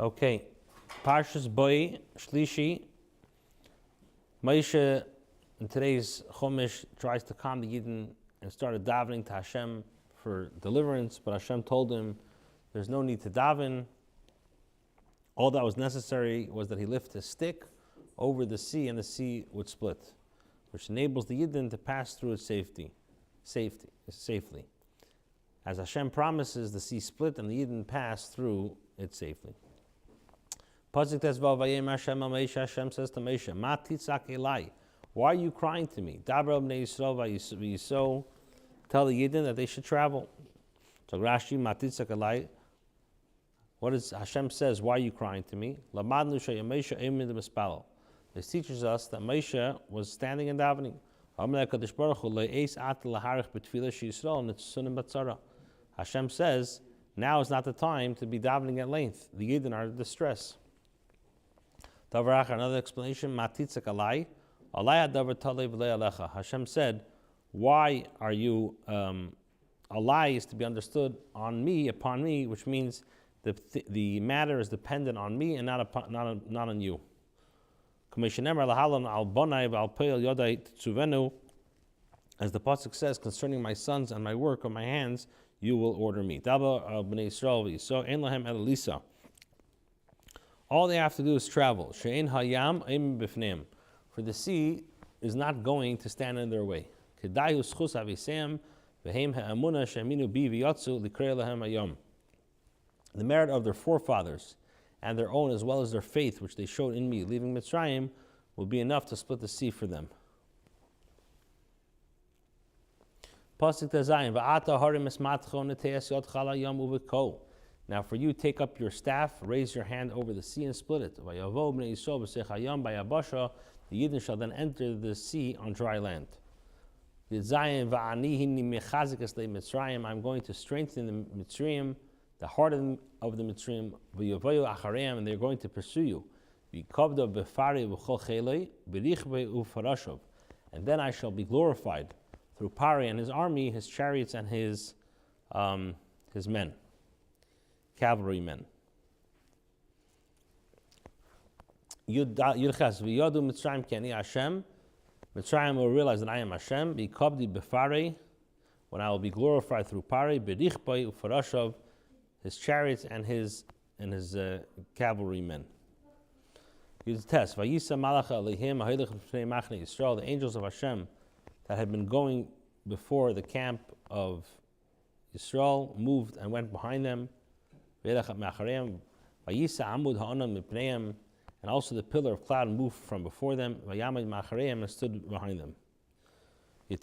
Okay, Parshas Boi Shlishi. Moshe in today's Chumash tries to calm the Yidden and started davening to Hashem for deliverance, but Hashem told him there's no need to daven. All that was necessary was that he lift his stick over the sea and the sea would split, which enables the Yidden to pass through it safely. As Hashem promises, the sea split and the Yidden pass through it safely. Pasuk Tezvav Vayem Hashem al Moshe. Hashem says to Moshe, Ma titzak elai, why are you crying to me? Dabra b'nei Yisrael v'yiso, tell the Yidden that they should travel. So Rashi, Ma titzak elai, what is Hashem says, why are you crying to me? Lamadnu sheyem Moshe eimid mispalel. This teaches us that Moshe was standing and davening. Hashem says, now is not the time to be davening at length. The Yidden are in distress. Another explanation, Hashem said, why are you, alai is to be understood on me, upon me, which means the matter is dependent on me and not on you. As the pasuk says, concerning my sons and my work of my hands, you will order me. All they have to do is travel. For the sea is not going to stand in their way. The merit of their forefathers and their own, as well as their faith, which they showed in me, leaving Mitzrayim, will be enough to split the sea for them. Now for you, take up your staff, raise your hand over the sea and split it. The Yidden shall then enter the sea on dry land. I'm going to strengthen the Mitzrayim, the heart of the Mitzrayim, and they're going to pursue you. And then I shall be glorified through Pari and his army, his chariots and his men, cavalry men. Mitzrayim will realize that I am Hashem. When I will be glorified through Pari, his chariots and his cavalry men. The angels of Hashem that had been going before the camp of Yisrael moved and went behind them. And also the pillar of cloud moved from before them and stood behind them. To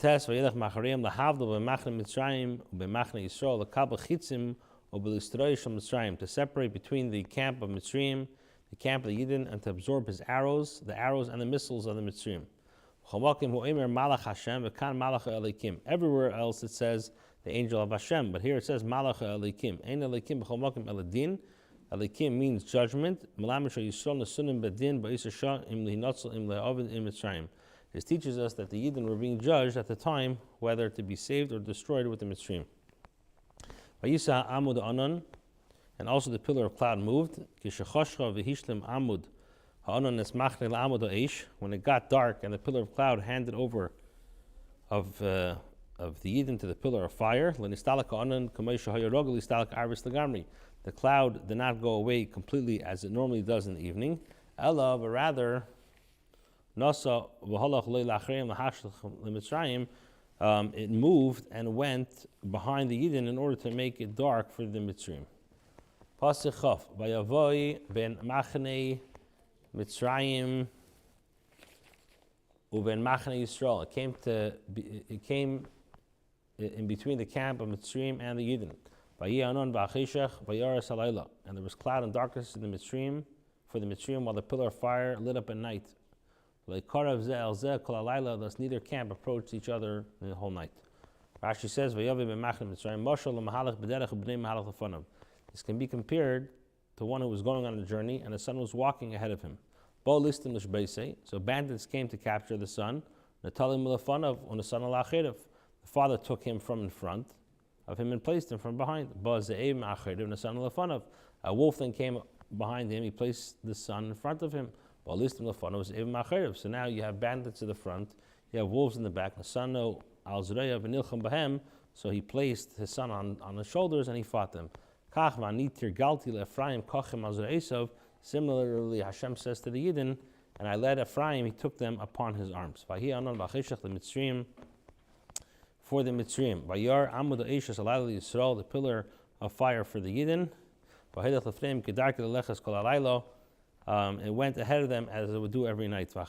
separate between the camp of Mitzrayim, the camp of the Yidden, and to absorb the arrows and the missiles of the Mitzrayim. Everywhere else it says the angel of Hashem, but here it says Malach Elikim. Ein Elikim b'chol makom eladin. Elikim means judgment. This teaches us that the Yidden were being judged at the time whether to be saved or destroyed with the Mitzrayim. And also the pillar of cloud moved. When it got dark and the pillar of cloud handed over of the Yidden to the pillar of fire, the cloud did not go away completely as it normally does in the evening, but rather it moved and went behind the Yidden in order to make it dark for the Mitzrayim. Pasuk Chaf, Vayavoy ben Machne Mitzrayim uben Machne Yisrael. It came in between the camp of Mitzrayim and the Yidden. And there was cloud and darkness in the Mitzrayim for the Mitzrayim, while the pillar of fire lit up at night. Thus neither camp approached each other the whole night. Rashi says, this can be compared to one who was going on a journey and the son was walking ahead of him. So bandits came to capture the son. The father took him from in front of him and placed him from behind. A wolf then came behind him, he placed the sun in front of him. So now you have bandits at the front, you have wolves in the back. So he placed his son on his shoulders and he fought them. Similarly, Hashem says to the Yidden, and I led Ephraim, he took them upon his arms. For the Mitzrayim, the pillar of fire for the Yidden. It went ahead of them as it would do every night. And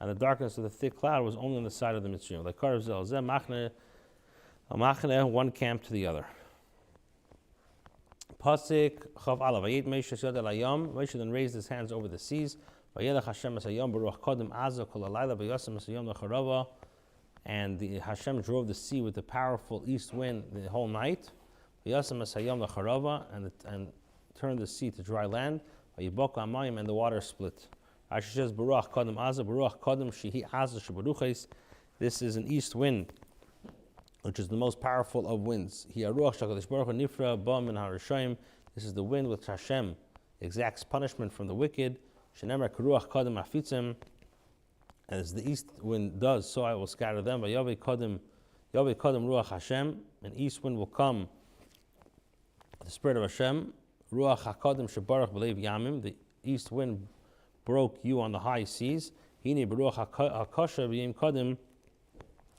the darkness of the thick cloud was only on the side of the Mitzrayim. One camp to the other. Pasik Chav Alav. Vayit Moshe Yod El Hayam. Moshe then raised his hands over the seas. Vayelech Hashem Es Hayam Baruch Kodem Azah Kol Halayla Vayosem Es Hayam Lecharava. And Hashem drove the sea with the powerful east wind the whole night. Vayosem Es Hayam Lecharava, and turned the sea to dry land. Vayiboka Amayim, and the water split. Rashi says Baruch Kodem Azah Baruch Kodem Shehi Azah Shebaruches. This is an east wind, which is the most powerful of winds. This is the wind which Hashem exacts punishment from the wicked. As the east wind does, so I will scatter them. An east wind will come, the spirit of Hashem. The east wind broke you on the high seas.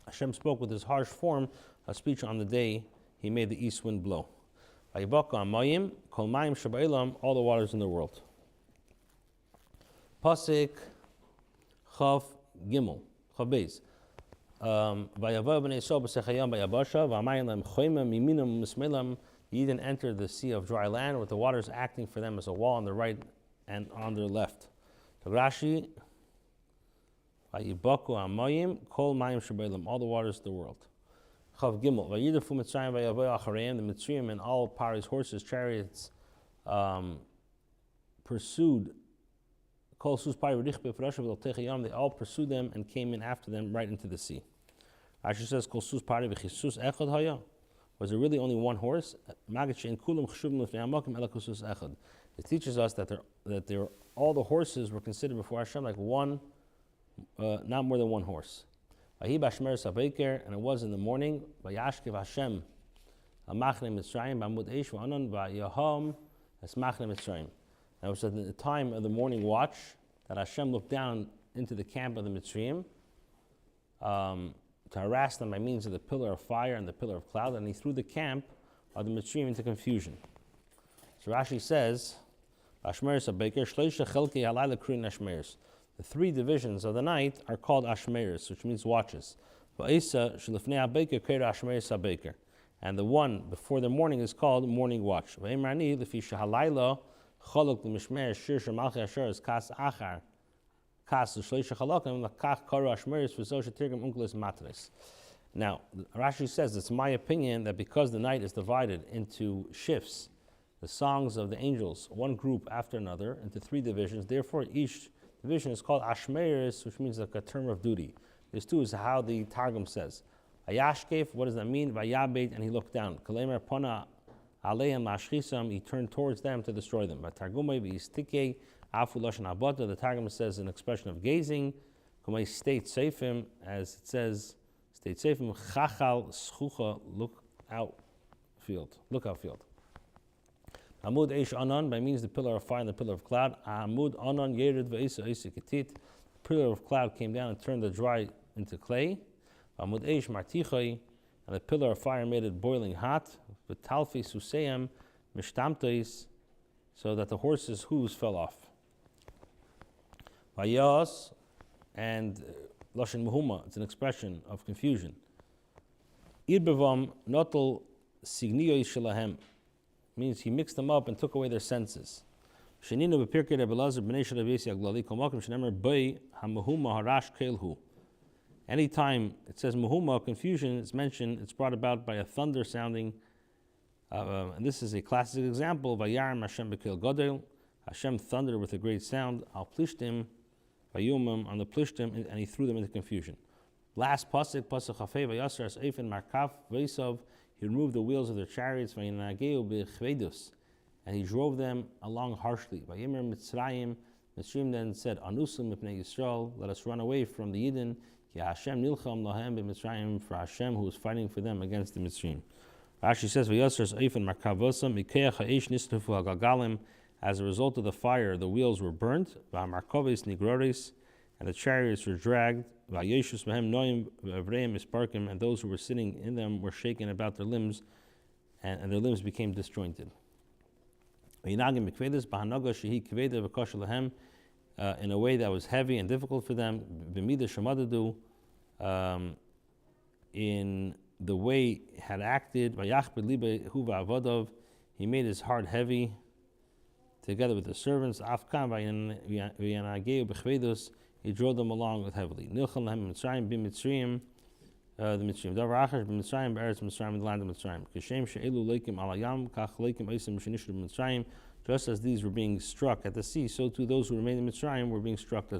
Hashem spoke with his harsh form of speech on the day he made the east wind blow. All the waters in the world. Pasik Chav Gimel Chav Beis. He then entered the sea of dry land with the waters acting for them as a wall on the right and on their left. So Rashi, all the waters of the world. Chav Gimel. The Mitzrayim and all Pari's horses, chariots, pursued. They all pursued them and came in after them right into the sea. Rashi says, was there really only one horse? It teaches us that all the horses were considered before Hashem like one, not more than one horse. And it was in the morning. And it was at the time of the morning watch that Hashem looked down into the camp of the Mitzrayim to harass them by means of the pillar of fire and the pillar of cloud, and he threw the camp of the Mitzrayim into confusion. So Rashi says, the three divisions of the night are called Ashmeres, which means watches. And the one before the morning is called morning watch. Now, Rashi says, it's my opinion that because the night is divided into shifts, the songs of the angels, one group after another, into three divisions, therefore each division is called Ashmeres, which means like a term of duty. This too is how the Targum says. Ayashkef, what does that mean? Vayabet, and he looked down. Kalemer Pona Aleim Mashchisam, he turned towards them to destroy them. Targumay V'istike Afu Lashon Abota, the Targum says an expression of gazing. Kumay state seifim, as it says, state seifim, Chachal Schucha, lookout field. Amud Eish Anan, by means the pillar of fire and the pillar of cloud. Amud Anan Yerid V'isa Isa Ketit, the pillar of cloud came down and turned the dry into clay. Amud Eish Martichai, and the pillar of fire made it boiling hot. V'talfi Suseim Mishtamtais, so that the horses' hooves fell off. Vayas, and Lashon Muhuma, it's an expression of confusion. Irbevam Notel Signiyoi Shelahem, means he mixed them up and took away their senses. Anytime it says Muhuma, confusion, it's mentioned, it's brought about by a thunder sounding, and this is a classic example. Vayar Hashem Bekel Godel, Hashem thundered with a great sound, Al Plishtim, Vayumim, on the Plishtim, and he threw them into confusion. Last pasuk Chafei Vayasar Eifin Markaf Veisav, he removed the wheels of their chariots, and and he drove them along harshly. Vayemer Mitzrayim, Mitzrayim then said, Anusim Mipnei Yisrael, let us run away from the Yidden, Ki Hashem nilcham lahem b'Mitzrayim, for Hashem who was fighting for them against the Mitzrayim. Rashi says, V'yosers oifen markavosam, Mikeach ha'esh nisnefu ha'galgalim, as a result of the fire, the wheels were burnt, V'amarkoves nigroris, and the chariots were dragged, V'ayeshus mahem noim v'avreim isparkim, and those who were sitting in them were shaken about their limbs, and their limbs became disjointed. In a way that was heavy and difficult for them, in the way he had acted, he made his heart heavy, together with the servants. He drove them along with heavily. The Mitzrayim, in the land of Mitzrayim. Just as these were being struck at the sea, so too those who remained in Mitzrayim were being struck as